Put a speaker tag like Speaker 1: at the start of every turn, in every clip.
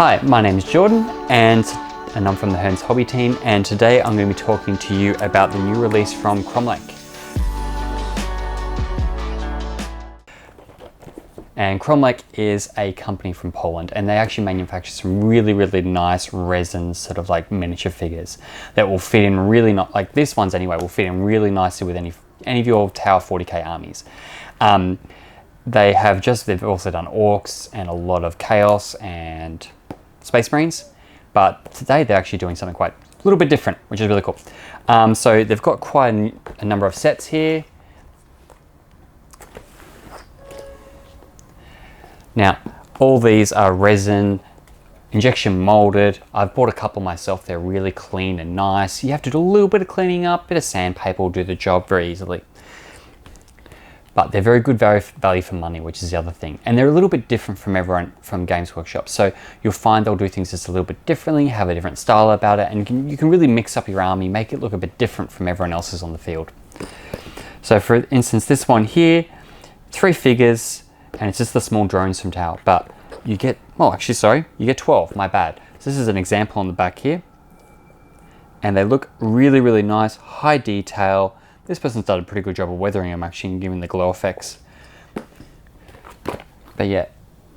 Speaker 1: Hi, my name is Jordan and I'm from the Hearns hobby team, and today I'm going to be talking to you about the new release from Kromlech. And Kromlech is a company from Poland, and they actually manufacture some really nice resin sort of like miniature figures that will fit in really, not like this one's anyway, will fit in really nicely with any of your Tower 40k armies. They've also done orcs and a lot of chaos and space marines, but today they're actually doing something quite a little bit different, which is really cool. So they've got quite a number of sets here. Now, all these are resin, injection molded. I've bought a couple myself. They're really clean and nice. You have to do a little bit of cleaning up, a bit of sandpaper will do the job very easily. But they're very good value for money, which is the other thing. And they're a little bit different from everyone from Games Workshop. So you'll find they'll do things just a little bit differently, have a different style about it, and you can really mix up your army, make it look a bit different from everyone else's on the field. So for instance, this one here, 3 figures, and it's just the small drones from Tower. But you get, you get 12, my bad. So this is an example on the back here. And they look really nice, high detail. This person's done a pretty good job of weathering them actually and giving the glow effects. But yeah,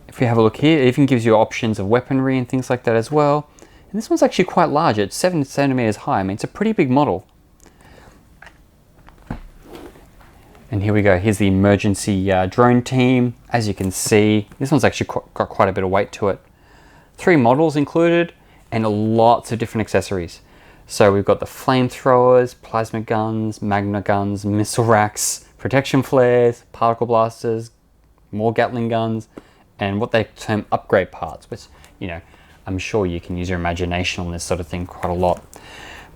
Speaker 1: if you have a look here, it even gives you options of weaponry and things like that as well. And this one's actually quite large, it's 7 centimeters high. I mean, it's a pretty big model. And here we go, here's the emergency drone team. As you can see, this one's actually got quite a bit of weight to it. 3 models included and lots of different accessories. So we've got the flamethrowers, plasma guns, magna guns, missile racks, protection flares, particle blasters, more Gatling guns, and what they term upgrade parts, which, you know, I'm sure you can use your imagination on this sort of thing quite a lot.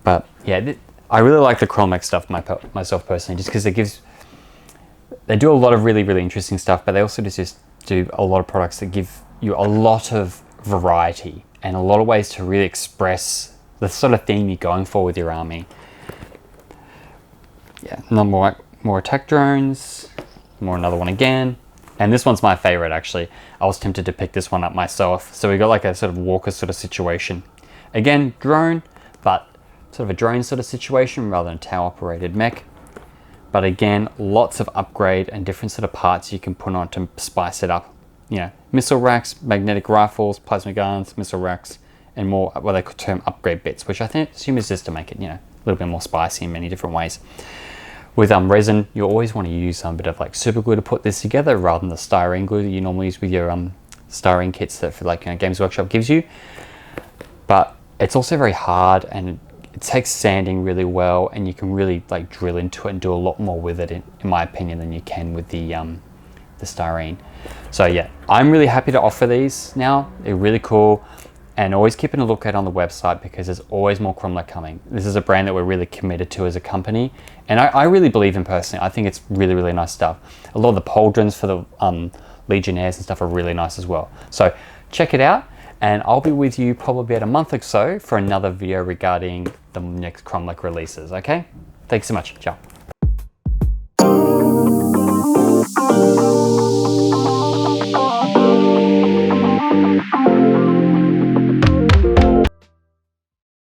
Speaker 1: But yeah, I really like the Kromlech stuff myself personally, just because they do a lot of really interesting stuff, but they also just do a lot of products that give you a lot of variety and a lot of ways to really express the sort of theme you're going for with your army. Yeah, more attack drones, another one again. And this one's my favorite actually. I was tempted to pick this one up myself. So we got like a sort of walker sort of situation. Again, drone, but sort of a drone sort of situation rather than a tower operated mech. But again, lots of upgrade and different sort of parts you can put on to spice it up. You know, missile racks, magnetic rifles, plasma guns, missile racks, and more what they could term upgrade bits, which I assume is just to make it, you know, a little bit more spicy in many different ways. With resin, you always want to use some bit of like super glue to put this together rather than the styrene glue that you normally use with your styrene kits that for like, you know, Games Workshop gives you. But it's also very hard and it takes sanding really well, and you can really like drill into it and do a lot more with it in my opinion than you can with the styrene. So yeah, I'm really happy to offer these now. They're really cool. And always keeping a lookout on the website because there's always more Kromlech coming. This is a brand that we're really committed to as a company. And I really believe in personally. I think it's really nice stuff. A lot of the pauldrons for the Legionnaires and stuff are really nice as well. So check it out. And I'll be with you probably about a month or so for another video regarding the next Kromlech releases, okay? Thanks so much, ciao.